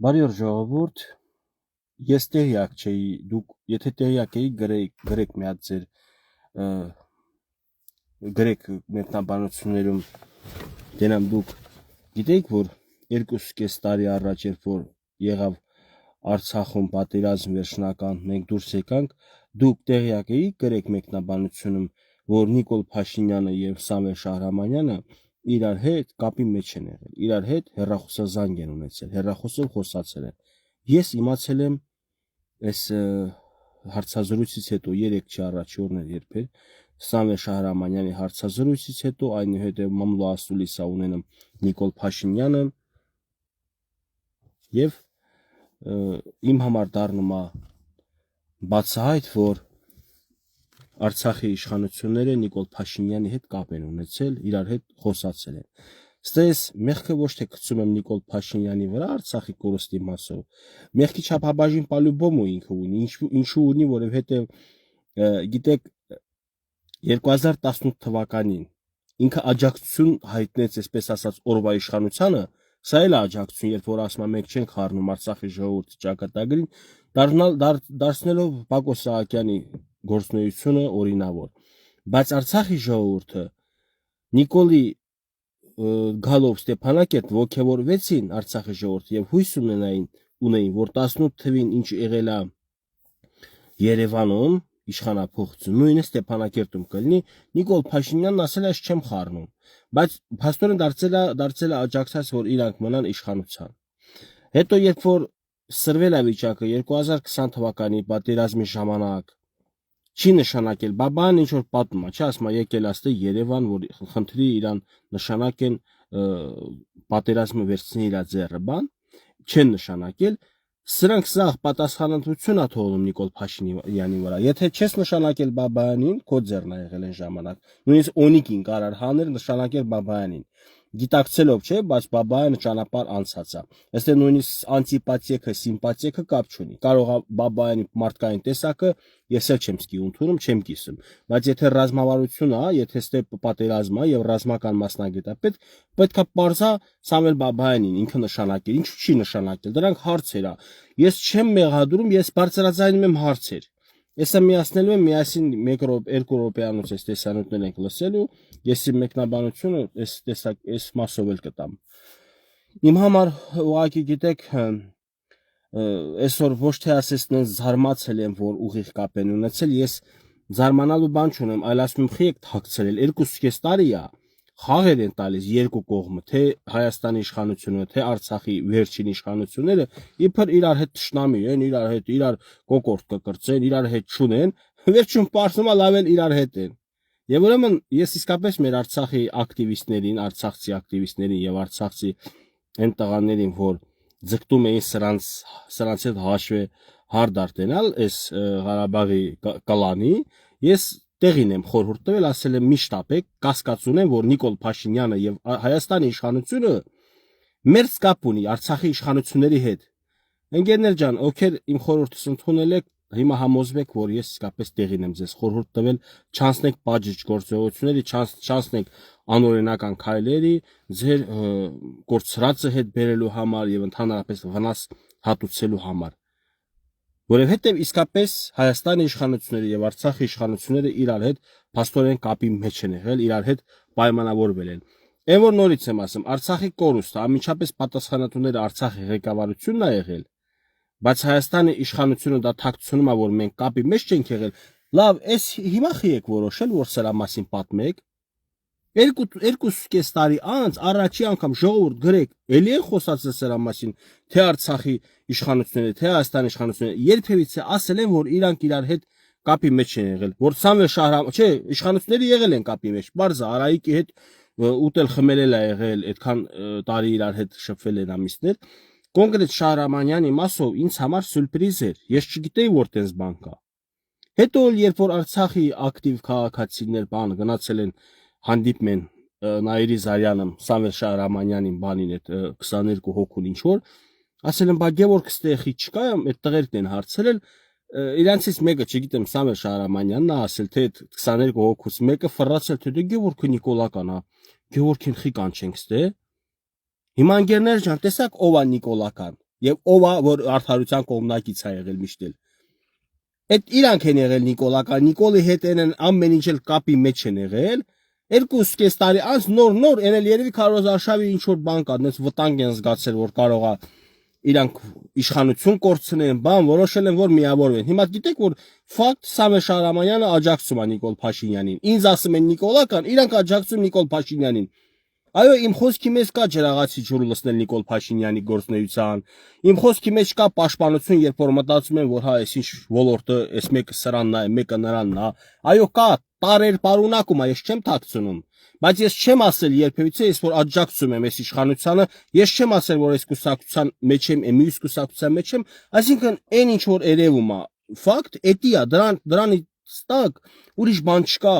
Բարի օր ժողովուրդ, ես տեղյակ չէի, դուք եթե տեղյակ էի գրեք մի հատ ձեր գրեք մեկնաբանություններում դենամ դուք գիտեիք, որ 2.5 տարի առաջ երբ որ եղավ Արցախում պատերազմ վերջնական, մենք դուրս եկանք, դուք տեղյակ էի գրեք մեկնաբանությունում, որ Նիկոլ Փաշինյանը եւ Սամվել Շահրամանյանը իրար հետ կապի մեջ են եղել, իրար հետ հեռախոսազանգ են ունեցել, հեռախոսով խոսացել են։ Ես իմացել եմ այս հարցազրույցից հետո 3 առաջ օրներ երբ էր Սամվել Շահրամանյանի հարցազրույցից հետո այնուհետև մամլո ասուլիսա ունենամ Նիկոլ Փաշինյանը եւ իմ համար դառնում է բացահայտ, որ Արցախի իշխանությունները Նիկոլ Փաշինյանի հետ կապ են ունեցել, իրար հետ խոսացել են։ Ստես մեղքը ոչ թե գցում եմ Նիկոլ Փաշինյանի վրա Արցախի կորստի մասով։ Մեղքի չափաբաժին պալյուբոմու ինքը ունի, ինչու ունի, որովհետև գիտեք 2018 թվականին ինքը աջակցություն հայտնեց, այսպես ասած, օրվա իշխանությանը, սա էլ է աջակցություն, երբ որ ասում եմ մենք չենք խառնում Արցախի ժողովրդի ճակատագրին, դարձնելով Բակո Սահակյանի գործունեությունը օրինավոր, բայց Արցախի ժողովուրդը Նիկոլի գալով Ստեփանակերտ ոգևորվեցին Արցախի ժողովուրդը եւ հույս ունեին, որ 18 թվին ինչ եղել է Երևանում իշխանափոխություն, նույնը Ստեփանակերտում կլինի, Նիկոլ Փաշինյանն ասել է, չեմ խառնում, բայց փաստորեն դարձել է աջակցած, որ իրանք մնան իշխանության։ Հետո երբ որ սրվել է վիճակը 2020 թվականի պատերազմի ժամանակ, չի նշանակել Բաբան ինչ որ պատմում է, չի ասում եկել աստե Երևան, որ խնդրի իրան նշանակեն պատերազմը վերցնի իր ձեռը, բան, չեն նշանակել, սրանք սաղ պատասխանատվություն է թողնում Նիկոլ Փաշինյանի վրա։ Եթե չես նշանակել Բաբայանին, քո ձեռն է եղել այն ժամանակ։ Նույնիսկ Օնիկին կարար հանել նշանակել Բաբայանին։ Գիտակցելով չէ, բայց Բաբայանը ճանապարհ անցած է։ Այստեղ նույնիսկ անտիպաթիեքը, սիմպաթիեքը կապ չունի։ Կարող է Բաբայանի մարդկային տեսակը ես էլ չեմ սկի ընդունում, չեմ կիսում, բայց եթե ռազմավարություն է, եթե ստե պատերազմ է եւ ռազմական մասնագետ է, պետք է պարզա Սամվել Բաբայանին ինքը նշանակել, ինչու չի նշանակել, դրանք հարցեր է։ Ես չեմ մեղադրում, ես բարձրաձայնում եմ հարցեր։ Եսա միացնելու եմ միասին 1 րոպե 2 րոպեանոց այս տեսանյութներն ենք լսելու, ես իմ մեկնաբանությունը այս մասով էլ կտամ։ Իմ համար ուղղակի գիտեք, այսօր ոչ թե ասեսն զարմացել եմ, որ ուղիղ կապ են ունեցել, ես զարմանալու բան չունեմ, այլ ասում եմ, խի եք թաքցրել, 2.5 տարի է, խաղեր են տալիս երկու կողմը, թե Հայաստանի իշխանությունը, թե Արցախի վերջին իշխանությունները, իբր իրար հետ թշնամի են, իրար կոկորտ կկրծեն, իրար հետ չունեն, վերջում պարզում է լավ էլ իրար հետ են։ Եվ ուրեմն ես իսկապես մեր Արցախի ակտիվիստներին, արցախցի ակտիվիստներին եւ արցախցի այն տղաներին, որ ձգտում էին սրանց հետ հաշվի հարդարտենալ այս Ղարաբաղի կլանի, ես տեղին եմ խորհուրդ տվել, ասել եմ միշտ ապեք, կասկած ունեմ, որ Նիկոլ Փաշինյանը եւ Հայաստանի իշխանությունը մերձ կապ ունի Արցախի իշխանությունների հետ։ Ընկերներ ջան, ովքեր իմ խորհուրդս ընդունել եք, հիմա համոզվեք, որ ես իսկապես տեղին եմ ձեզ խորհուրդ տվել, չանցնեք բաժիջ գործողությունների, չանցնեք անօրինական քայլերի, ձեր կորցրածը հետ բերելու համար եւ ընդհանրապես վնաս հատուցելու համար։ Որովհետև իսկապես Հայաստանի իշխանությունները եւ Արցախի իշխանությունները իրար հետ փաստորեն կապի մեջ են եղել, իրար հետ պայմանավորվել են։ Այն որ նորից եմ ասում, Արցախի կորուստը անմիջապես պատասխանատուները Արցախի ղեկավարությունն է եղել, բայց Հայաստանի իշխանությունը դա թաքցնում է, որ մենք կապի մեջ չենք եղել։ Լավ, այս հիմա խի եք որոշել, որ սրա մասին պատմեք։ 2.5 տարի անց առաջի անգամ ժողովուրդ գրեք, էլի են խոսացել սրա մասին, թե Արցախի իշխանությունները, թե Հայաստանի իշխանությունները, երբևիցե ասել են, որ իրանք իրար հետ կապի մեջ են եղել, որ Սամվել Շահրամանյանը, չէ, իշխանությունները եղել են կապի մեջ, բարձ Արայիկի հետ ուտել խմելել է եղել, այդքան տարի իրար հետ շփվել են ամիսներ, կոնկրետ Շահրամանյանի մասով ինձ համար սուրպրիզ էր, ես չգիտեի, որ տես բան կա։ Հետո երբ որ Արցախի ակտիվ քաղաքացիներ բան գնացել են հանդիպում են Նաիրի Զարյանը Սամվել Շահրամանյանին բանին այդ 22 հոգուն ինչ որ ասել են բա Գևորգ ստեխի չկա այդ տղերքն են հարցրել իրանցից մեկը չգիտեմ Սամվել Շահրամանյանն է ասել թե 22 հոգուց մեկը ֆռացել թե դե Գևորգը Նիկոլական է Գևորգին խի կանչենք ստե հիմա ընկերներ ջան տեսակ ով է Նիկոլական եւ ով է որ արդարության կողմնակից է եղել միշտ էլ։ Այդ իրանք են եղել Նիկոլական, Նիկոլի հետ են ամեն ինչ էլ կապի մեջ են եղել։ 2.5 տարի անց նոր են էլ երևի Քարոզ Արշավի ինչ որ բան կա, այնպես վտանգ են զգացել, որ կարող է իրանք իշխանություն կորցնեն, բան որոշել են որ միավորվեն։ Հիմա գիտեք որ ֆակտ Սամվել Շահրամանյանը աջակցում է Նիկոլ Փաշինյանին։ Ինձ ասում են Նիկոլական, իրանք աջակցում Նիկոլ Փաշինյանին։ Այո, իմ խոսքի մեջ կա ջրաղացի ջուր լցնել Նիկոլ Փաշինյանի գործնեության։ Իմ խոսքի մեջ կա պաշտպանություն, երբ որ մտածում են որ հա այս ինչ ոլորտը, այս մեկը սրանն է, մեկը նրանն է։ Այո, կա տարեր պարունակում է, ես չեմ թաքցնում։ Բայց ես չեմ ասել երբևիցե, ես որ աջակցում եմ այս իշխանությանը, ես չեմ ասել որ այս կուսակցության մեջ եմ, մյուս կուսակցության մեջ եմ, այսինքն այն ինչ որ երևում է, ֆակտ, էդի է, դրան ստակ ուրիշ բան չկա։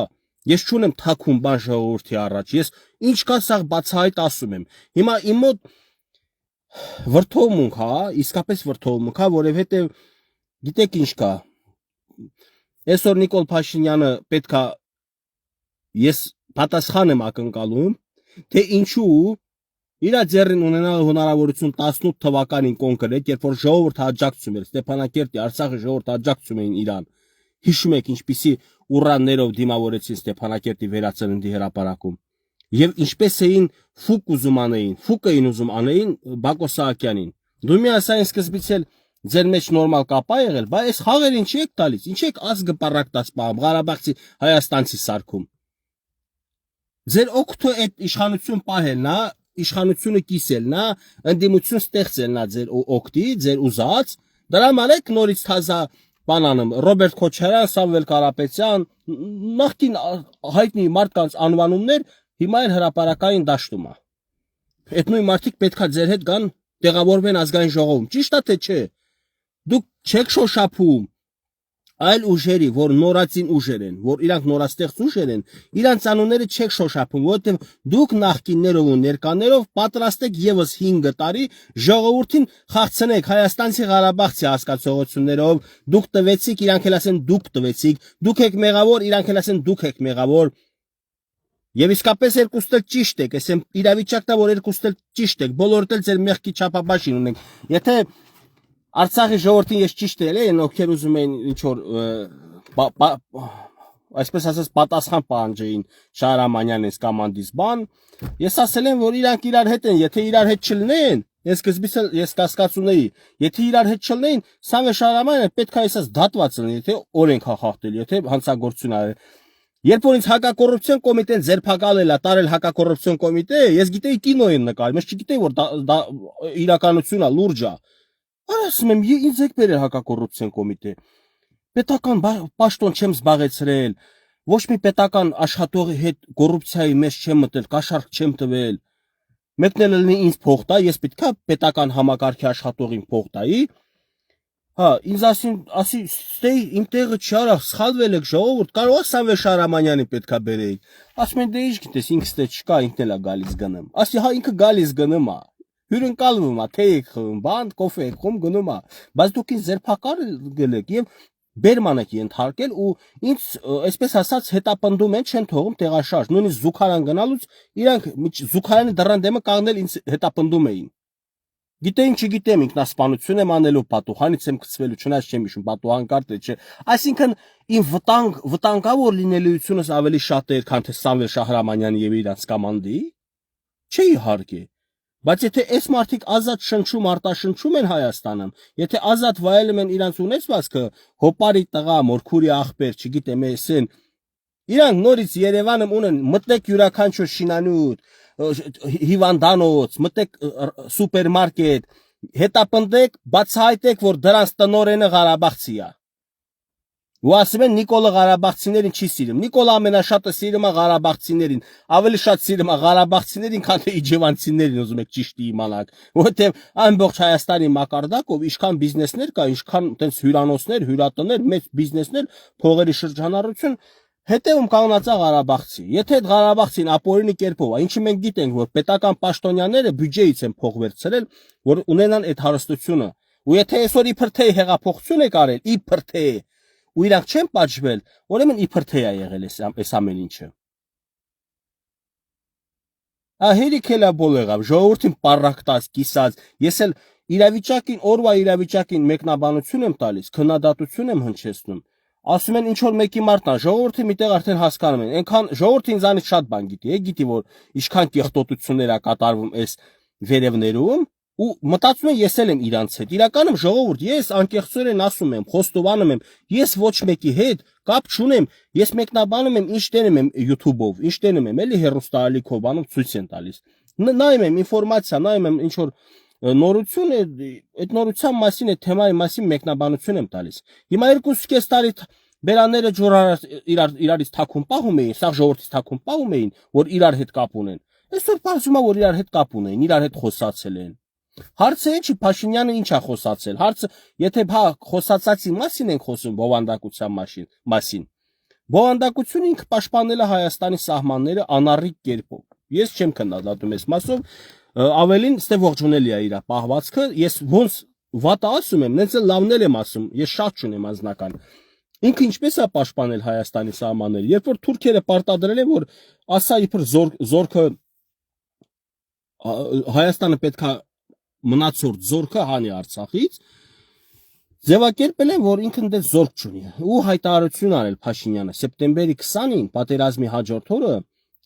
Ես չունեմ թաքուն բան ժողովրդի առաջ, ես ինչ կա սա բացահայտ ասում եմ։ Հիմա իմ մոտ վրթովմունք, հա, իսկապես վրթովմունք, հա, որովհետև գիտեք ինչ կա։ Այսօր Նիկոլ Փաշինյանը պետքա ես պատասխան եմ ակնկալում, թե ինչու իր ձեռին ունենալ հնարավորություն 18 թվականին կոնկրետ, երբ որ ժողովուրդը աջակցում էր Ստեփանակերտի, Արցախի ժողովուրդը աջակցում էին իրան։ Հիշում եք ինչպիսի ուրաններով դիմավորեցին Ստեփանակերտի վերածննդի հրապարակում։ Եվ ինչպես էին ֆուկ ուզում անեին, ֆուկ էին ուզում անեին Բակո Սահակյանին։ Դու մի ասային սկզբից էլ ձեր մեջ նորմալ կապա եղել, բայց այս խաղերին չի եք տալիս, ինչ եք ազգը պարակտած պահում, Ղարաբաղցի Հայաստանցի սարքում։ Ձեր օգտը այդ իշխանություն պահելն է, իշխանությունը կիսելն է, ընդդիմություն ստեղծելն է ձեր օգտի, ձեր ուզած, դրա մալեք նորից թազա բանանում Ռոբերտ Քոչարյան, Սամվել Կարապետյան, նախկին հայտնի մարդկանց անվանումներ հիմա են հրապարակային դաշտում է։ Այդ նույն մարդիկ պետքա ձեր հետ գան տեղավորվեն ազգային ժողովում։ Ճիշտ է թե չէ։ Դուք չեք շոշափում այլ ուժերի, որ նորածին ուժեր են, որ իրանք նորաստեղծ ուժեր են, իրանց անունները չեք շոշափում, որովհետև դուք նախկիններով ու ներկաներով պատրաստ եք եւս 5 տարի ժողովրդին խաղցնեք Հայաստանցի Ղարաբաղցի հասկացողություններով, դուք տվեցիք, իրանք էլ ասեն դուք տվեցիք, դուք եք մեղավոր, իրանք էլ ասեն դուք եք մեղավոր։ Եվ իսկապես երկուստ էլ ճիշտ եք, ասեմ իրավիճակն է, որ երկուստ էլ ճիշտ եք, բոլորդ էլ ձեր մեղքի չափաբաշին ունենք։ Եթե Արցախի ժողովրդին ես ճիշտ եմ, ովքեր ուզում են ինչ որ այսպես ասած պատասխան պահանջեին Շահրամանյանից կամանդից բան, ես ասել եմ, որ իրանք իրար հետ են, եթե իրար հետ չլինեն, ես սկզբից էլ ես կասկածունեի, եթե իրար հետ չլինեն, Սամվել Շահրամանյանը պետք է այսպես դատված լինի, եթե օրենք է խախտել, եթե հանցագործություն արել։ Երբ որ ինձ հակակոռուպցիոն կոմիտեն ձերբակալել է, տարել հակակոռուպցիոն կոմիտե, ես գիտեի կինո են նկարել, ես չգիտեի որ դա իրականություն է, լուրջ է։ Ասում եմ, ինձ եք բերել հակակոռուպցիոն կոմիտե։ Պետական պաշտոն չեմ զբաղեցրել, ոչ մի պետական աշխատողի հետ կոռուպցիայի մեջ չեմ մտել, կաշառք չեմ տվել։ Մեկն էլ լինի ինձ փող տա, ես պետքա պետական համակարգի աշխատողին փող տայի։ Հա, ինձ ասի, ստեյ իմ տեղը չարա, սխալվել եք ժողովուրդ, կարող է Սամվել Շահրամանյանին պետքա բերեիք։ Ասում են, դե ինչ գիտես, ինքս դե չկա, ինքն էլ է գալիս գնում։ Ասի, հա ինքը գալիս գնում է։ Հյուրընկալվում է, թե եք խմում, բան, կոֆե եք խմում, գնում է։ Բայց դուք ինձ ձերբակալել եք եւ բերման եք ենթարկել ու ինձ այսպես ասած հետապնդում են, չեն թողում տեղաշարժ։ Նույնիսկ զուգարան գնալուց իրանք զուգարանի դռան դեմը կանգնել ինձ հետապնդում էին։ Գիտեին, չգիտեմ, ինքնասպանություն եմ անելու, պատուհանից եմ գցվելու, չնայած չեմ հիշում, պատուհան կար թե չէ։ Այսինքն իմ վտանգավոր լինելիությունս ավելի շատ էր, քան թե Սամվել Շահրամանյանի եւ իրանց կամանդի։ Չէ իհարկե։ Բայց եթե այս մարդիկ ազատ շնչում, արտաշնչում են Հայաստանում, եթե ազատ վայելում են իրանց ունեցվածքը, հոպարի տղա, մորքուրի աղբեր, չգիտեմ, էսեն, իրանք նորից Երևանում ունեն, մտեք յուրաքանչյուր շինանյութ, հիվանդանոց, մտեք սուպերմարկետ, հետապնդեք, բացահայտեք, որ դրանց տնօրենը Ղարաբաղցի է։ Ու ասում են Նիկոլը Ղարաբաղցիներին չի սիրում։ Նիկոլը ամենաշատը սիրում է Ղարաբաղցիներին, ավելի շատ սիրում է Ղարաբաղցիներին, քան թե իջևանցիներին, ուզում եք ճիշտ իմանալ։ Որովհետև ամբողջ Հայաստանի մակարդակով ինչքան բիզնեսներ կա, ինչքան տենց հյուրանոցներ, հյուրատներ, մեծ բիզնեսներ, փողերի շրջանառություն, հետևում կանգնած է Ղարաբաղցի։ Եթե այդ Ղարաբաղցին ապօրինի կերպով, ինչի մենք գիտենք, որ պետական պաշտոնյաները բյուջեից են փող վերցրել, որ ունենան այդ հարստությունը։ Ու եթե այսօր իբր թե հեղափոխություն եք արել, իբր թե ու իրանք չեն պատժվել, ուրեմն իբր թե է եղել այս ամեն ինչը։ Հերիք էլ է բոլ եղավ, ժողովրդին պարակտած, կիսած, ես էլ իրավիճակին, օրվա իրավիճակին մեկնաբանություն եմ տալիս, քննադատություն եմ հնչեցնում։ Ասում են ինչ որ մեկի մարդն է, ժողովուրդը միտեղ արդեն հասկանում են։ Այնքան ժողովուրդը ինձանից շատ բան գիտի, գիտի որ ինչքան կեղտոտություններ է կատարվում այս վերևներում ու մտածում եմ ես էլ եմ իրանց հետ։ Իրականում ժողովուրդ, ես անկեղծորեն ասում եմ, խոստովանում եմ, ես ոչ մեկի հետ կապ չունեմ, ես մեկնաբանում եմ, ինչ տենում եմ YouTube-ով, ինչ տենում եմ, էլի հեռուստաալիքով բանում ցույց են տալիս։ Նայում եմ ինֆորմացիա, նայում եմ ինչ որ նորություն է, այդ նորության մասին, այդ թեմայի մասին մեկնաբանություն եմ տալիս։ Հիմա 2.5 տարի բերանները ջուր իրարից թաքուն պահում էին, սա ժողովրդից թաքուն պահում էին, որ իրար հետ կապ ունեն։ Այսօր բացում է, որ իրար հետ կապ ունեն, իրար հետ խոսացել են։ Հարցը չի Փաշինյանը ինչ է խոսացել։ Հարցը, եթե հա խոսացածի մասին ենք խոսում բովանդակության մասին։ Բովանդակությունը ինքը պաշտպանել է Հայաստանի սահմանները անառիկ կերպով։ Ես չեմ քննադատում այս մասով, ավելին ստե ողջունելի է իր պահվածքը, ես ոնց վատը ասում եմ, նենց էլ լավն եմ ասում, ես շատ չունեմ անձնական։ Ինքը ինչպես է պաշտպանել Հայաստանի սահմանները, երբ որ թուրքերը պարտադրել են, որ ասա իբր զորքը Հայաստանը պետքա մնացորդ զորքը հանի Արցախից, ձևակերպել են, որ ինքն դες զորք չունի ու հայտարարություն արել Փաշինյանը սեպտեմբերի 20-ին պատերազմի հաջորդ օրը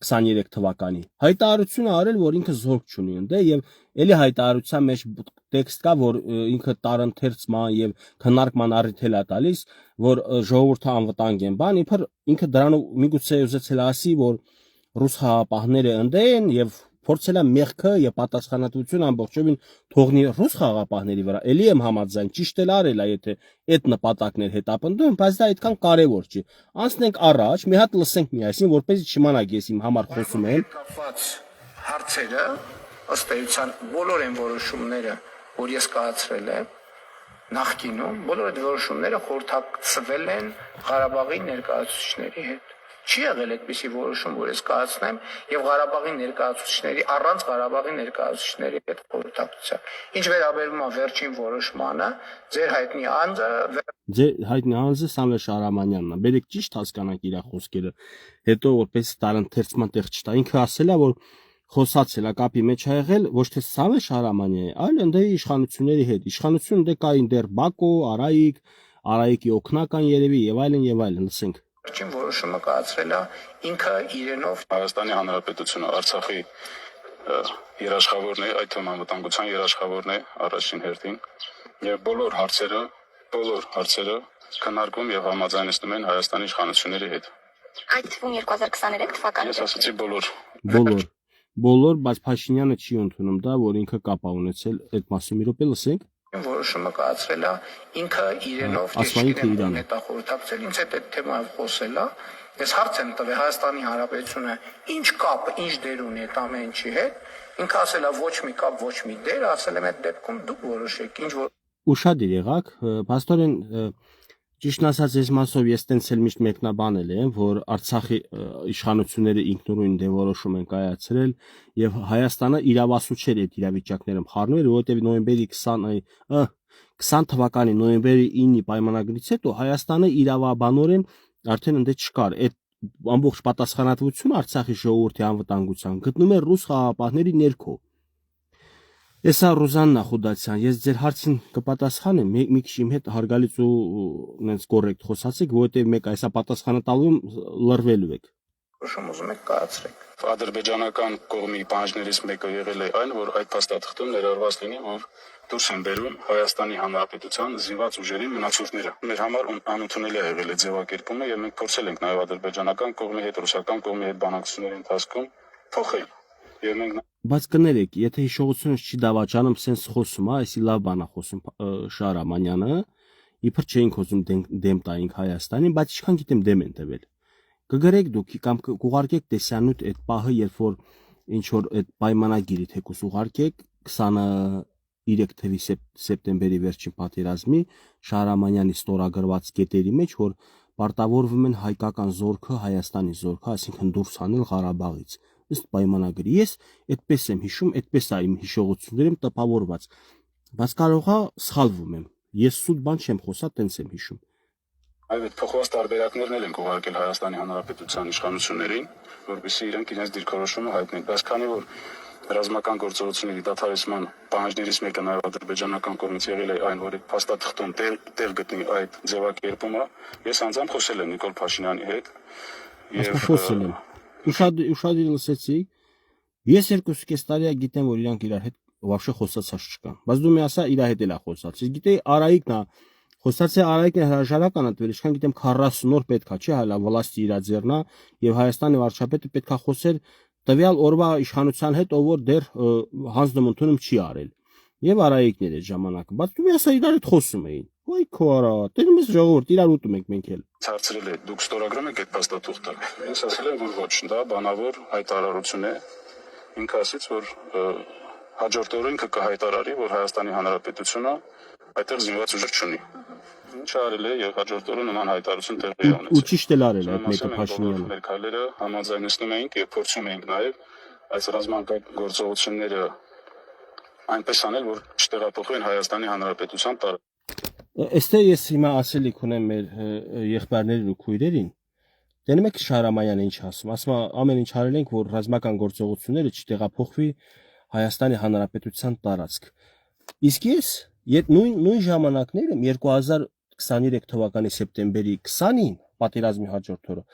23 թվականի հայտարարություն արել, որ ինքը զորք չունի ընդ եւ էլի հայտարարության մեջ տեքստ կա, որ ինքը տարընթերցման եւ քննարկման առիթել է տալիս, որ ժողովուրդը անվտանգ են բան, իբր ինքը դրանով միգուցե ուզեցել ասի, որ ռուս խաղապահները ընդ են եւ փորձել է մեղքը եւ պատասխանատվությունը ամբողջովին թողնի ռուս խաղապահների վրա։ Էլի եմ համաձայն, ճիշտ էլ արել է, եթե այդ նպատակներ հետապնդում, բայց դա այդքան կարևոր չի։ Անցնենք առաջ, մի հատ լսենք միասին, որպեսզի չիմանաք ես իմ համար խոսում եմ։ Կապված հարցերը ըստ էության բոլոր այն որոշումները, որ ես կայացրել եմ նախկինում, բոլոր այդ որոշումները խորհրդակցվել են Ղարաբաղի ներկայացուցիչների հետ։ Չի եղել այդպիսի որոշում, որ ես կայացնեմ եւ Ղարաբաղի ներկայացուցիչների առանց Ղարաբաղի ներկայացուցիչների հետ խորհրդակցության։ Ինչ վերաբերում է վերջին որոշմանը, ձեր հայտնի անձը Սամվել Շահրամանյանն է։ Բերեք ճիշտ հասկանանք իր խոսքերը, հետո որպես տարընթերցման տեղ չտա։ Ինքը ասել է, որ խոսացել է կապի մեջ ա եղել ոչ թե Սամվել Շահրամանյանի, այլ ընդ իշխանությունների հետ։ Իշխանությունը դե կային դեռ Բակո, Արայիկի օգնական երևի եւ այլն, լսենք։ Վերջին որոշումը կայացրել է ինքը իրենով Հայաստանի Հանրապետությունը Արցախի երաշխավորն է, այդ թվում անվտանգության երաշխավորն է առաջին հերթին եւ բոլոր հարցերը քննարկում եւ համաձայնեցնում են Հայաստանի իշխանությունների հետ։ Այդ թվում 2023 թվականի։ Ես ասացի բոլոր, բայց Փաշինյանը չի ընդունում դա, որ ինքը կապ է ունեցել այդ մասում։ Մի րոպե լսենք։ Որոշումը կայացրել է ինքը իրենով հետախորհրդակցել ինձ այդ թեմայով խոսել է։ Ես հարց եմ տվել Հայաստանի Հանրապետությունը ինչ կապ, ինչ դեր ունի այդ ամեն ինչի հետ։ Ինքը ասել է ոչ մի կապ, ոչ մի դեր, ասել եմ այդ դեպքում դուք որոշեք, ինչ որ ուշադիր եղաք, փաստորեն ճիշտն ասած ես մասով ես տենց էլ միշտ մեկնաբանել եմ, որ Արցախի իշխանությունները ինքնուրույն դեպորոշում են կայացրել եւ Հայաստանը իրավասու չէր այդ իրավիճակներում խառնել, որովհետեւ նոյեմբերի 20 թվականի նոյեմբերի 9-ի պայմանագրից հետո Հայաստանը իրավաբանորեն արդեն ընդ չկար։ Այդ ամբողջ պատասխանատվությունը Արցախի ժողովրդի անվտանգության գտնում է ռուս խաղապահների ներքո։ Եսա Ռուզաննա Խուդացյան, ես ձեր հարցին կպատասխանեմ, մի քիչ իմ հետ հարգալից ու նենց կոռեկտ խոսացեք, որովհետև մեկ այսա պատասխանը տալու լրվելու եք։ Որոշում ուզում եք կայացրեք։ Ադրբեջանական կողմի պահանջներից մեկը եղել է այն, որ այդ փաստաթղթում ներառված լինի, որ դուրս են բերում Հայաստանի Հանրապետության զինված ուժերի մնացորդները։ Մեր համար անընդունելի է եղել այդ ձևակերպումը եւ մենք փորձել ենք նաեւ ադրբեջանական կողմի հետ, ռուսական կողմի հետ բանակցությունների ընթացքում փոխել։ Եվ մենք Բայց կներեք, եթե հիշողությունս չի դավաճանում, սենց խոսում, այսի լավ բան է խոսում Շահրամանյանը, իբր չէինք խոսում դեմ տայինք Հայաստանին, բայց ինչքան գիտեմ դեմ են տվել։ Կգրեք դուք կամ կուղարկեք տեսանյութ այդ պահը, երբ որ ինչ որ այդ պայմանագիրը թեկուս ուղարկեք 23 թվականի սեպտեմբերի վերջին պատերազմի Շահրամանյանի ստորագրված կետերի մեջ, որ պարտավորվում են հայկական զորքը, Հայաստանի զորքը, այսինքն դուրս հանել Ղարաբաղից։ Ըստ պայմանագրի ես այդպես եմ հիշում, այդպես է իմ հիշողություններում տպավորված, բայց կարող է սխալվում եմ։ Ես սուտ բան չեմ խոսա, տենց եմ հիշում։ Այդ փոխված տարբերակներն էլ են ուղարկել Հայաստանի Հանրապետության իշխանություններին, որովհետեւ իրենք իրենց դիրքորոշումը հայտնեն։ Բայց քանի որ Ռազմական գործողությունների դադարեցման պահանջներից մեկը նաև ադրբեջանական կողմից եղել է այն, որ փաստաթղթում տեղ գտնի այդ ձևակերպումը։ Ես անձամբ խոսել եմ Նիկոլ Փաշինյանի հետ Ասա խոսել եմ։ Ուշադիր լսեցի։ Ես 2.5 տարի գիտեմ, որ իրանք իրար հետ вообще խոսացած չկան։ Բայց դու մի ասա իր հետ էլ է խոսած։ Ես գիտեի Արայիկն է խոսած է Արայիկն հրաժարական ատվել, ինչքան գիտեմ 40 օր պետքա, չէ, հələ վլաստի իրաձեռնա եւ Հայաստանի վարչապետը պետքա խոսեր տվյալ օրվա իշխանության հետ, ով որ դեռ հանձնմունքում չի արել։ Եվ Արայիկն էր այդ ժամանակը։ Բայց դու մի ասա իրար հետ խոսում էին։ Ոայ քորա, դերում ես ժողովուրդ, իրար ուտում ենք մենք էլ։ Ցածրել է դուք ստորագրում եք այդ փաստաթուղթը։ Ես ասել եմ, որ ոչ, դա բանավոր հայտարարություն է։ Ինքը ասաց, որ հաջորդ օրը ինքը կհայտարարի, որ Հայաստանի Հանրապետությունը այդտեղ զինված ուժեր չունի։ Ինչ արել է եւ հաջորդ օրը նման հայտարարություն տեղի ունեցել։ Ու ճիշտ էլ արել այդ մեկը Փաշինյանը։ Մեր քայլերը համաձայնեցնում էինք եւ փորձում էինք նաեւ այս ռազմական գործողությունները այնպես անել, որ չտեղափոխվեն Հայաստանի Հանրապետության տար։ Այստեղ ես հիմա ասելիք ունեմ մեր եղբայրներին ու քույրերին։ Դնում եք Շահրամանյանը ինչ ասում։ Ասում ամեն ինչ արել ենք, որ ռազմական գործողությունները չտեղափոխվի Հայաստանի Հանրապետության տարածք։ Իսկ ես նույն ժամանակներում 2023 թվականի սեպտեմբերի 20-ին պատերազմի հաջորդ օրը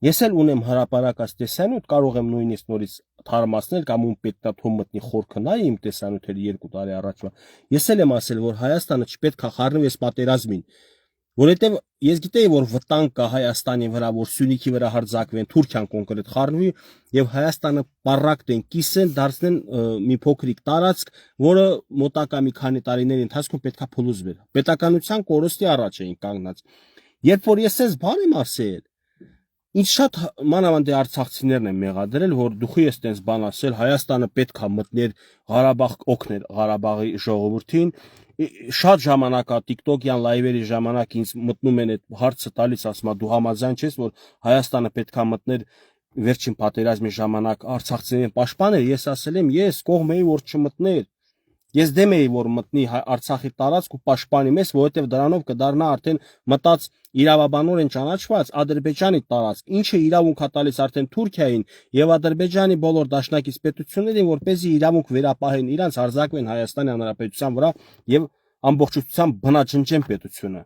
ես էլ ունեմ հրապարակած տեսանյութ, կարող եմ նույնիսկ նորից թարմացնել կամ ում պետքա թոմ մտնի խորքը նայի իմ տեսանյութերը 2 տարի առաջվա։ Ես էլ եմ ասել, որ Հայաստանը չպետք է խառնվի այս պատերազմին, որովհետև ես գիտեի, որ վտանգ կա Հայաստանի վրա, որ Սյունիքի վրա հարձակվեն, Թուրքիան կոնկրետ խառնվի եւ Հայաստանը պարակտեն, կիսեն, դարձնեն մի փոքրիկ տարածք, որը մոտակա մի քանի տարիների ընթացքում պետքա փլուզվեր։ Պետականության կորստի առաջ էին կանգնած։ Երբ որ ես այս բան եմ ասել, ինչ շատ մանավանդ արցախցիներն են մեղադրել, որ դուխի ես տենց բան ասել, Հայաստանը պետքա մտներ Ղարաբաղ, օգներ Ղարաբաղի ժողովրդին։ Շատ ժամանակ է TikTok-յան լայվերի ժամանակ ինձ մտնում են այդ հարցը տալիս, ասում դու համաձայն չես, որ Հայաստանը պետքա մտներ վերջին պատերազմի ժամանակ արցախցիներին պաշտպաներ։ Ես ասել եմ, ես կողմ էի, որ չմտներ։ Ես դեմ էի, որ մտնի Արցախի տարածք ու պաշտպանի մեզ, որովհետև դրանով կդառնա արդեն մտած իրավաբանորեն ճանաչված Ադրբեջանի տարածք, ինչը իրավունք է տալիս արդեն Թուրքիային եւ Ադրբեջանի բոլոր դաշնակից պետություններին, որպեսզի իրավունք վերապահեն իրանց հարձակվեն Հայաստանի Հանրապետության վրա եւ ամբողջությամբ բնաջնջեն պետությունը։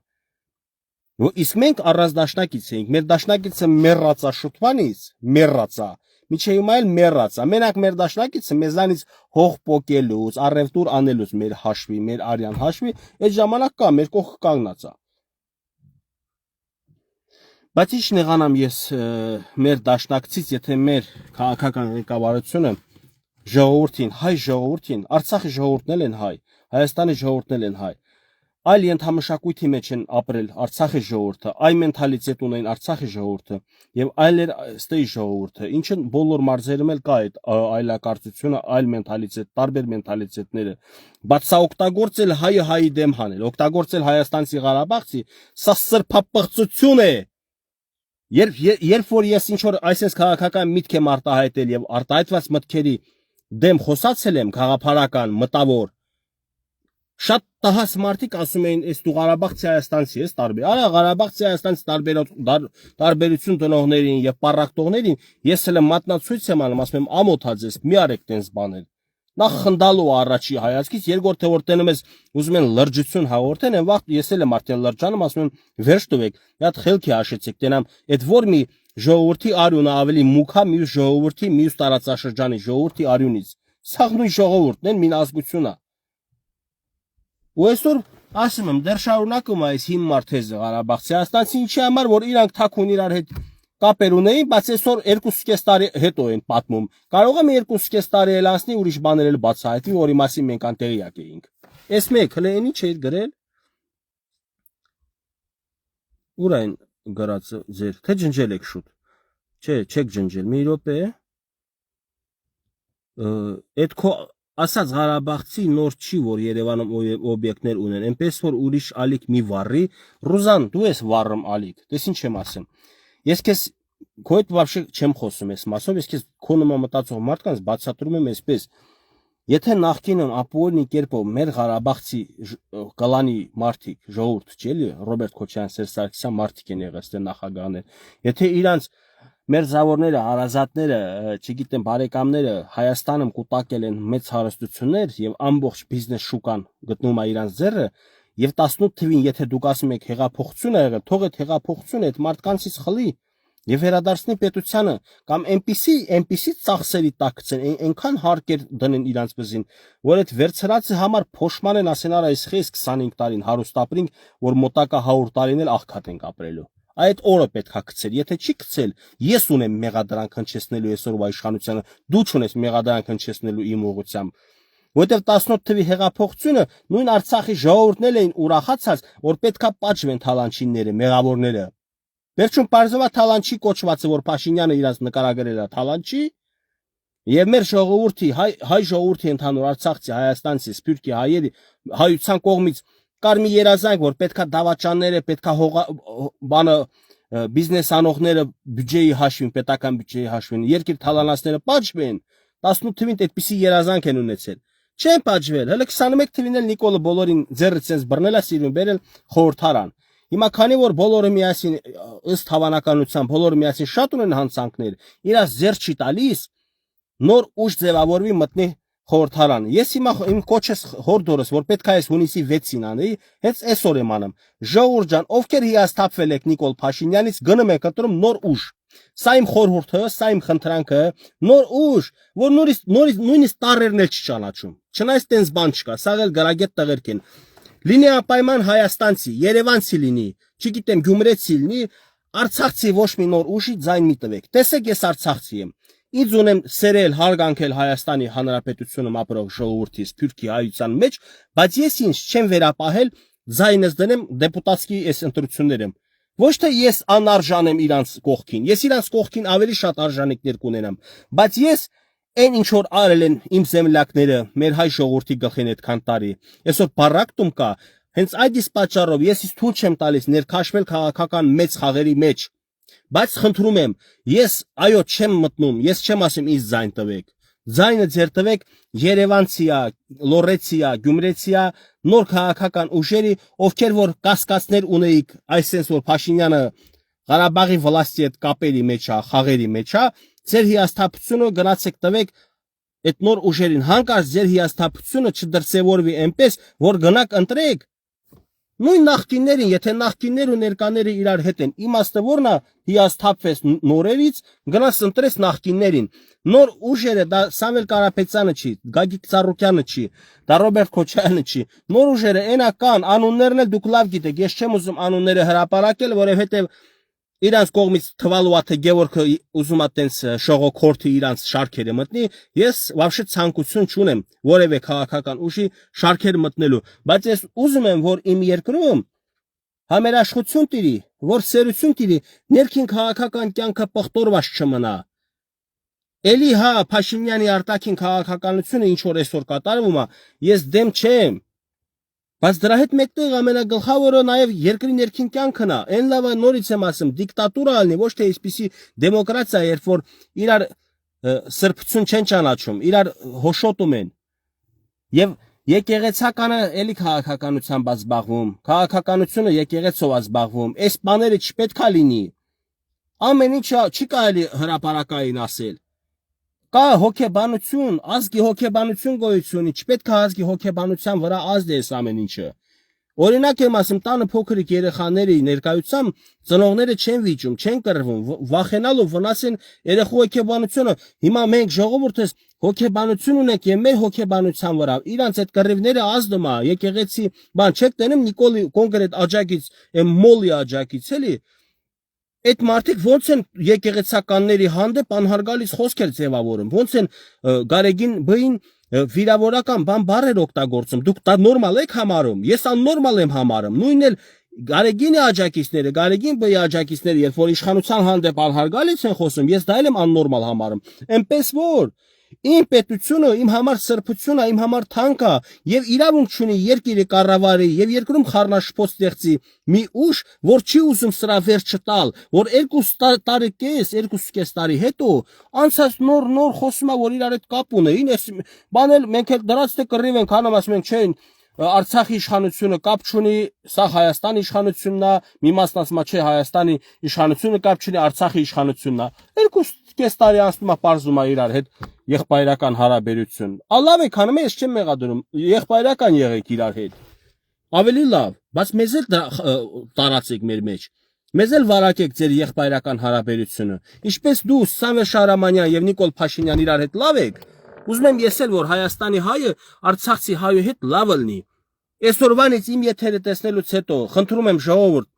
Իսկ մենք առանձնաշնակից էինք, մեր դաշնակիցը մեռածա շուտվանից, մեռածա, միջև հիմա էլ մեռածա, մենակ մեր դաշնակիցը մեզանից հող պոկելուց, առևտուր անելուց մեր հաշվի, մեր արյան հաշվի, այդ ժամանակ կա, մեր կողքը կանգնած է։ Բայց ինչ նեղանամ ես մեր դաշնակցից, եթե մեր քաղաքական ղեկավարությունը ժողովրդին, հայ ժողովրդին, Արցախի ժողովուրդն էլ են հայ, Հայաստանի ժողովուրդն էլ են հայ, այլ ենթամշակույթի մեջ են ապրել Արցախի ժողովուրդը, այլ մենթալիտետ ունեն Արցախի ժողովուրդը եւ այլեր ստեյ ժողովուրդը, ինչը բոլոր մարզերում էլ կա այդ այլակարծությունը, այլ մենթալիտետ, տարբեր մենթալիտետները, բայց սա օգտագործել հայը հայի դեմ հանել, օգտագործել հայաստանցի Ղարաբաղցի, սա սրբապղծություն է։ Երբ որ ես ինչ որ այսպես քաղաքական միտք եմ արտահայտել եւ արտահայտված մտքերի դեմ խոսացել եմ քաղաքական մտավոր, շատ տհաս մարդիկ ասում էին, այս դու Ղարաբաղցի Հայաստանցի ես տարբեր։ Արա Ղարաբաղցի Հայաստանցի տարբերություն դնողներին եւ պարակտողներին ես էլ մատնացույց եմ անում, ասում եմ ամոթաձես, մի արեք տենց բաներ։ Նախ խնդալու առաջի հայացքից, երկրորդը որ տենում ես ուզում են լրջություն հաղորդեն, այն վաղ ես էլ եմ արդեն լրջանում, ասում եմ վերջ տվեք, մի հատ խելքի հաշեցեք, տենամ, այդ որ մի ժողովրդի արյունը ավելի մուք է մյուս ժողովրդի, մյուս տարածաշրջանի ժողովրդի արյունից։ Սա նույն ժողովուրդն են, մին ազգություն է։ Ու այսօր ասում եմ, դեռ շարունակում է այս հիմար թեզը Ղարաբաղցի Հայաստանցի, ինչի համար որ իրանք թաքուն իրար հետ կապեր ունեին, բայց այսօր 2.5 տարի հետո են պատմում։ Կարող եմ 2.5 տարի էլ անցնի, ուրիշ բաներ էլ բացահայտվի, որի մասին մենք անտեղյակ էինք։ Էս մեկ հələ այնի չէր գրել։ Ուր այն գրածը ձեր, թե ջնջել եք շուտ։ Չէ, չեք ջնջել, մի րոպե։ Այդ քո ասած Ղարաբաղցի նոր չի, որ Երևանում օբյեկտներ ունեն, այնպես որ ուրիշ ալիք մի վառի, Ռուզան, դու ես վառում ալիք, դες ինչ եմ ասեմ։ Ես քեզ քո հետ вообще չեմ խոսում այս մասով, ես քեզ քո նման մտածող մարդկանց բացատրում եմ այսպես։ Եթե նախկինում ապօրինի կերպով մեր Ղարաբաղցի կլանի մարդիկ, ժողովուրդ չի էլի, Ռոբերտ Քոչարյան, Սերժ Սարգսյան մարդիկ են եղել այստեղ նախագահներ։ Եթե իրանց մեր զավորները, հարազատները, չգիտեմ, բարեկամները Հայաստանում կուտակել են մեծ հարստություններ եւ ամբողջ բիզնես շուկան գտնում է իրանց ձեռը եւ 18 թվին եթե դուք ասում եք հեղափոխություն ա եղել, թող այդ հեղափոխությունը այդ մարդկանցից խլի եւ վերադարձնի պետությանը կամ այնպիսի ծախսերի տակ գցեն, այնքան հարկեր դնեն իրանց բզին, որ այդ վերցրածը համար փոշմանեն ասեն արա այս խես 25 տարին հարուստապրինք, որ մոտակա 100 տարին էլ աղքատ ենք ապրելու։ Այդ օրը պետք է գցել, եթե չի գցել, ես ունեմ մեղադրանք հնչեցնելու այսօրվա իշխանությանը, դու չունես մեղադրանք հնչեցնելու իմ ուղղությամբ։ Որտեւ 18 թվի հեղափոխությունը նույն Արցախի ժողովուրդն էին ուրախացած, որ պետքա պատժվեն թալանչիները, մեղավորները։ Վերջում բարձվա թալանչի կոչվածը, որ Փաշինյանը իրաց նկարագրել է թալանչի, եւ մեր ժողովրդի, հայ ժողովրդի ընդհանուր Արցախցի, Հայաստանցի, Սփյուռքի հայերի հայության կողմից կար մի երազանք, որ պետքա դավաճանները, պետքա բանը բիզնես անողները բյուջեի հաշվին, պետական բյուջեի հաշվին, երկիր թալանացները պատժվեն, 18 թվին այդպիսի երազանք են ունեցել։ Չեն պատժվել, հələ 21 թվին էլ Նիկոլը բոլորին ձեռը ցենց բռնել է սիրուն բերել խորհրդարան։ Հիմա քանի որ բոլորը միասին ըստ հավանականության բոլորը միասին շատ ունեն հանցանքներ, իրաց ձեռ չի տալիս, նոր ուժ ձևավորվի մտնի խորհրդարան։ Ես հիմա իմ կոչես հորդորս, որ պետք է այս հունիսի 6-ին անեի, հենց այսօր եմ անում։ Ժողովուրդ ջան, ովքեր հիասթափվել եք Նիկոլ Փաշինյանից, գնում եք ընտրում նոր ուժ։ Սա իմ խորհուրդը, սա իմ խնդրանքը, նոր ուժ, որ նույնիսկ տարերն էլ չճանաչում։ Չնայած տենց բան չկա, սա էլ գրագետ տղերք են։ Լինի անպայման հայաստանցի, երևանցի լինի, չգիտեմ, գյումրեցի լինի, արցախցի ոչ մի նոր ուժի ձայն մի տվեք։ Տեսեք, ես արցախցի եմ։ Ինձ ունեմ սերել, հարգանքել Հայաստանի Հանրապետությունում ապրող ժողովրդի Սփյուռքի հայության մեջ, բայց ես ինձ չեմ վերապահել ձայնս դնեմ դեպուտատскի այս ընտրություններում։ Ոչ թե ես անարժան եմ իրանց կողքին, ես իրանց կողքին ավելի շատ արժանինքներ կունենամ, բայց ես այն ինչ որ արել են իմ զեմլակները, մեր հայ ժողովրդի գլխին այդքան տարի, այսօր բարակտում կա, հենց այդ իսկ պատճառով ես թույլ չեմ տալիս ներքաշվել քաղաքական մեծ խաղերի մեջ։ Բայց խնդրում եմ, ես այո չեմ մտնում, ես չեմ ասում ինձ ձայն տվեք։ Ձայնը ձեր տվեք Երևանցիա, Լոռեցիա, Գյումրեցիա, նոր քաղաքական ուժերի, ովքեր որ կասկածներ ունեիք, այսպես որ Փաշինյանը Ղարաբաղի վլաստի հետ կապերի մեջ է, խաղերի մեջ է, ձեր հիասթափությունը գնացեք տվեք այդ նոր ուժերին, հանկարծ ձեր հիասթափությունը չդրսևորվի այնպես, որ գնաք ընտրեք նույն նախկիններին, եթե նախկիններ ու ներկաները իրար հետ են, իմաստը որն է հիասթափվես նորերից, գնաս ընտրես նախկիններին։ Նոր ուժերը դա Սամվել Կարապետյանը չի, Գագիկ Ծառուկյանը չի, դա Ռոբերտ Քոչարյանը չի։ Նոր ուժերը այնա կան, անուններն էլ դուք լավ գիտեք, ես չեմ ուզում անունները հրապարակել, որովհետև իրանց կողմից թվալու է թե Գևորգը ուզում է տենց շողոքորթի իրանց շարքերը մտնի, ես вообще ցանկություն չունեմ որևէ քաղաքական ուժի շարքեր մտնելու, բայց ես ուզում եմ, որ իմ երկրում համերաշխություն տիրի, որ սերություն տիրի, ներքին քաղաքական կյանքը պղտորված չմնա։ Էլի հա Փաշինյանի արտաքին քաղաքականությունը ինչ որ այսօր կատարվում է, ես դեմ չեմ։ Բայց դրա հետ մեկտեղ ամենագլխավորը նաև երկրի ներքին կյանքն է։ Այն լավը նորից եմ ասում, դիկտատուրա ալնի, ոչ թե այսպիսի դեմոկրատիա, երբ որ իրար սրբություն չեն ճանաչում, իրար հոշոտում են։ Եվ եկեղեցականը էլի քաղաքականությամբ է զբաղվում, քաղաքականությունը եկեղեցով է զբաղվում։ Այս բաները չպետք է լինի։ Ամեն ինչը չի կարելի հրապարակային ասել։ Կա հոգեբանություն, ազգի հոգեբանություն գոյություն ունի, չպետք է ազգի հոգեբանության վրա ազդես ամեն ինչը։ Օրինակ եմ ասում, տանը փոքրիկ երեխաների ներկայությամբ ծնողները չեն վիճում, չեն կռվում, վախենալով վնասեն երեխու հոգեբանությունը։ Հիմա մենք ժողովուրդս հոգեբանություն ունենք եւ մեր հոգեբանության վրա իրանց այդ կռիվները ազդում է, եկեղեցի, բան չեք տենում Նիկոլի կոնկրետ աջակից, այն մոլի աջակից էլի։ Այդ մարդիկ ոնց են եկեղեցականների հանդեպ անհարգալից խոսքեր ձևավորում, ոնց են Գարեգին բին վիրավորական բան բառեր օգտագործում, դուք դա նորմալ եք համարում, ես աննորմալ եմ համարում, նույնն էլ Գարեգինի աջակիցները, Գարեգին բի աջակիցները, երբ որ իշխանության հանդեպ անհարգալից են խոսում, ես դա էլ եմ աննորմալ համարում, այնպես որ իմ պետությունը, իմ համար սրբությունը, իմ համար թանկ է եւ իրավունք չունի երկիրը կառավարի եւ երկրում խառնաշփոթ ստեղծի մի ուժ, որ չի ուզում սրա վերջ չտալ, որ 2 տարի կես, 2.5 տարի հետո անցած նոր խոսում է, որ իրար հետ կապ ունեին, այս բանել մենք էլ դրանց թե կռիվ ենք անում, ասում ենք չէ, Արցախի իշխանությունը կապ չունի, սա Հայաստանի իշխանությունն է, մի մասն ասում է, չէ, Հայաստանի իշխանությունը կապ չունի, Արցախի իշխանությունն է։ Երկու կես տարի անցնում է, պարզում է իրար հետ եղբայրական հարաբերություն։ Լավ եք անում, ես չեմ մեղադրում, եղբայրական եղեք իրար հետ։ Ավելի լավ, բայց մեզ էլ տարածեք մեր մեջ։ Մեզ էլ վարակեք ձեր եղբայրական հարաբերությունը։ Ինչպես դու Սամվել Շահրամանյան եւ Նիկոլ Փաշինյան իրար հետ լավ եք, ուզում եմ ես էլ որ Հայաստանի հայը Արցախցի հայու հետ լավ լինի։ Այսօրվանից իմ եթերը տեսնելուց հետո խնդրում եմ ժողովուրդ,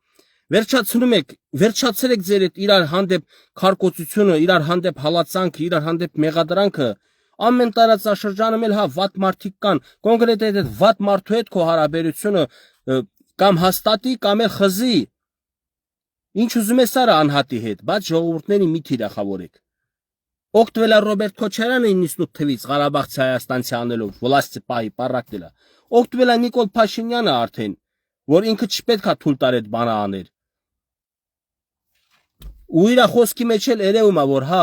վերջացրեք ձեր այդ իրար հանդեպ քարկոծությունը, իրար հանդեպ հալածանքը, իրար հանդեպ մեղադրանքը։ Ամեն տարածաշրջանում էլ հա վատ մարդիկ կան, կոնկրետ այդ վատ մարդու հետ քո հարաբերությունը կամ հաստատի կամ էլ խզի։ Ինչ ուզում ես արա անհատի հետ, բայց ժողովուրդների մի թիրախավորեք։ Օգտվելա Ռոբերտ Քոչարյանը 98 թվից Ղարաբաղցի Հայաստանցի անելով, վլաստի պահի պարակտելա։ Օգտվելա Նիկոլ Փաշինյանը արդեն, որ ինքը չպետք է թույլ տար այդ բանը աներ։ Ու իր խոսքի մեջ էլ երևում է, որ հա,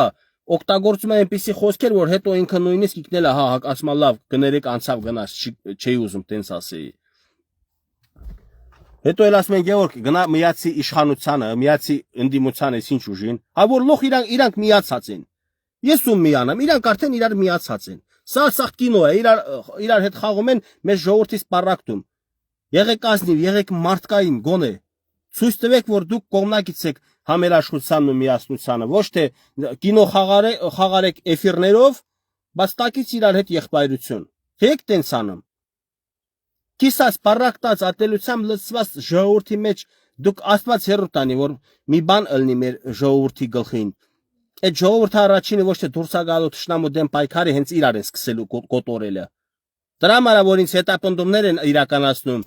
օգտագործում է այնպիսի խոսքեր, որ հետո ինքը նույնիսկ իկնել է, հա, ասում է լավ, կներեք անցավ գնաց, չի ուզում տենց ասեի։ Հետո էլ ասում են Գևորգ, գնա միացի իշխանությանը, միացի ընդդիմությանը, ինչ ուժին։ Հա որ լոխ իրանք միացած են։ Ես ում միանամ, իրանք արդեն իրար միացած են։ Սա կինո է, իրար հետ խաղում են, մեր ժողովրդից պարակտում։ Եղեք ազնիվ, եղեք մարդկային, գոնե։ Ցույց տվեք, որ դուք կողմնակից եք համերաշխությանն ու միասնությանը, ոչ թե կինո խաղարեք էֆիրներով, բայց տակից իրար հետ եղբայրություն։ Թե եք տենց անում։ Կիսած պարակտած ատելությամբ լցված ժողովրդի մեջ դուք Աստված հեռու տանի, որ մի բան ըլնի մեր ժողովրդի գլխին։ Այդ ժողովուրդը առաջինը ոչ թե դուրս գալու թշնամու դեմ պայքարի հենց իրար են սկսելու կոտորելը։ Դրա համար որ ինձ հետապնդումներ են իրականացնում,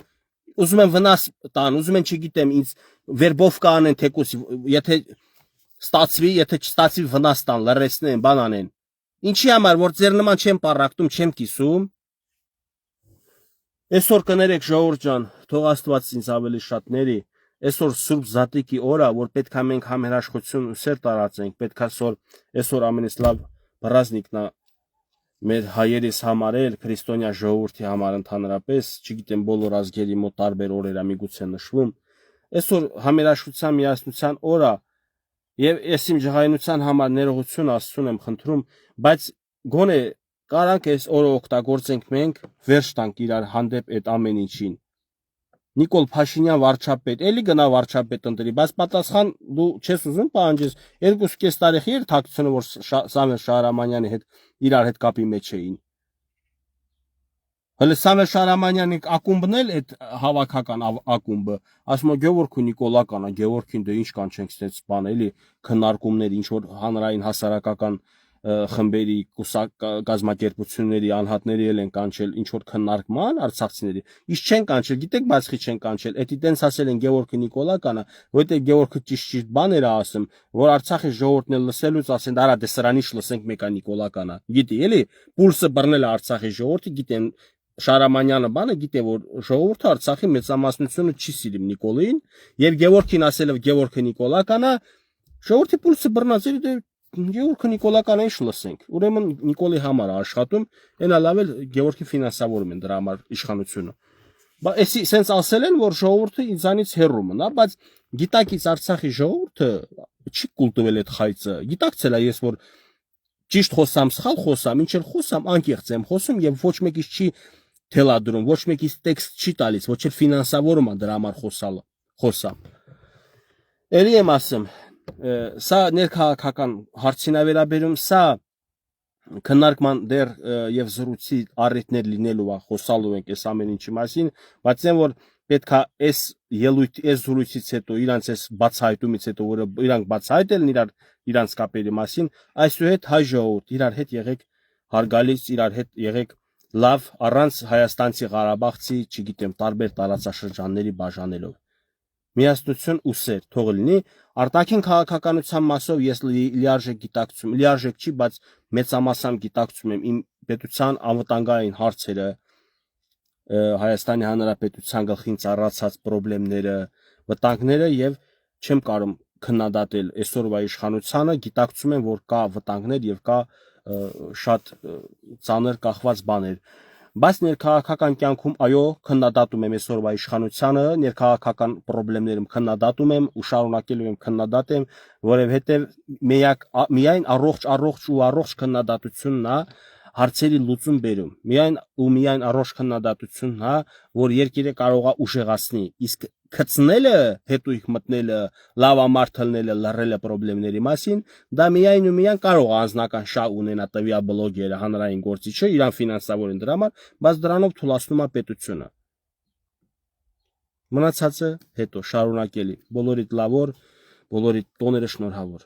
ուզում են վնաս տան, ուզում են չգիտեմ ինձ վերբով կանեն թեկուս, եթե ստացվի, եթե չստացվի վնաս տան, լրացնեն, բան անեն։ Ինչի համար որ ձեր նման չեմ պարակտում, չեմ կիսում։ Այսօր կներեք ժողովուրդ ջան, թող Աստված ինձ ավելի շատ ների։ Այսօր Սուրբ Զատիկի օրա, որ պետքա մենք համերաշխություն ու սեր տարածենք, պետքա այսօր ամենից լավ բռազնիկն է մեր հայերիս համար էլ, քրիստոնյա ժողովրդի համար ընդհանրապես, չգիտեմ բոլոր ազգերի մոտ տարբեր օրեր է միգուցե նշվում։ Այսօր համերաշխության միասնության օր է, եւ ես իմ ջղայնության համար ներողություն Աստծուն եմ խնդրում, բայց գոնե կարանք այս օրը օգտագործենք մենք, վերջ տանք իրար հանդեպ այդ ամեն ինչին։ Նիկոլ Փաշինյան վարչապետ, էլի գնա վարչապետ ընտրի, բայց պատասխան դու չես ուզում պահանջես 2.5 տարի էր թաքցությունը, որ Սամվել Շահրամանյանի հետ իրար հետ կապի մեջ էին։ Հələ Սամվել Շահրամանյանի ակումբն էլ այդ հավաքական ակումբը, ասում է Գևորգ ու Նիկոլական է, Գևորգին դե ինչ կանչենք ստենց բան էլի քննարկումներ, ինչ որ հանրային հասարակական խմբերի կազմակերպությունների անհատների էլ են կանչել ինչ որ քննարկման արցախցիների իշ չեն կանչել գիտեք բացի չեն կանչել էդի տենց ասել են Գևորգը Նիկոլականը որտեղ Գևորգը ճիշտ բաներ է ասում որ Արցախի ժողովուրդն էլ լսելուց ասեն արա դե սրանից լսենք մեկա Նիկոլականը գիտի էլի պուլսը բռնել է Արցախի ժողովրդի գիտեն Շահրամանյանը բանը գիտե որ ժողովուրդը Արցախի մեծամասնությունը չի սիրում Նիկոլին եւ Գևորգին ասել է Գևորգը Նիկոլականը ժողովրդի պուլսը բռնած էր դե Գևորգը Նիկոլականը ինչ լսենք ուրեմն Նիկոլի համար աշխատում այնա լավ էլ Գևորգի ֆինանսավորում են դրա համար իշխանությունը բայց էսի սենց ասել են որ ժողովուրդը ինձանից հեռու մնա բայց գիտակից Արցախի ժողովուրդը չի կուլտուվել այդ խայծը գիտակցել է ես որ ճիշտ խոսամ սխալ խոսամ ինչ էլ խոսամ անկեղծ եմ խոսում եւ ոչ մեկից չի թելադրում ոչ մեկից տեքստ չի տալիս ոչ էլ ֆինանսավորում է դրա համար խոսամ էլի եմ ասում սա ներքաղաքական հարցին վերաբերում սա քննարկման դեր եւ զրույցի առիթներ լինելու է խոսալու ենք այս ամեն ինչի մասին բայց այն որ պետքա այս ելույթ այս զրույցից հետո իրանց այս բացահայտումից հետո որը իրանք բացահայտել են իրանց կապերի մասին այսուհետ հայ ժողովուրդ իրար հետ եղեք հարգալից իրար հետ եղեք լավ առանց Հայաստանցի Ղարաբաղցի չգիտեմ տարբեր տարածաշրջանների բաժանելով միասնություն ու սեր թող լինի արտաքին քաղաքականության մասով ես լիարժեք գիտակցում լիարժեք չի բայց մեծամասամբ գիտակցում եմ իմ պետության անվտանգային հարցերը Հայաստանի Հանրապետության գլխին ծառացած խնդիրները վտանգները եւ չեմ կարող քննադատել այսօրվա իշխանությանը գիտակցում եմ որ կա վտանգներ եւ կա շատ ծանր կախված բաներ Բայց ներքաղաքական կյանքում այո, քննադատում եմ այսօրվա իշխանությանը, ներքաղաքական խնդիրներում քննադատում եմ ու շարունակելու եմ քննադատեմ, որովհետև միայն առողջ քննադատությունն է հարցերի լուծում բերում։ Միայն առողջ քննադատությունն է, որ երկիրը կարող է ուժեղացնի, իսկ քծնելը, հետույք մտնելը, լավամարդ լնելը, լռելը խնդիրների մասին, դա միայն ու միայն կարող է անձնական շահ ունենա տվյալ բլոգերը, հանրային գործիչը, իրան ֆինանսավորեն դրա համար, բայց դրանով թուլացնում է պետությունը։ Մնացածը հետո շարունակելի։ Բոլորիդ լավ օր, բոլորիդ տոները շնորհավոր։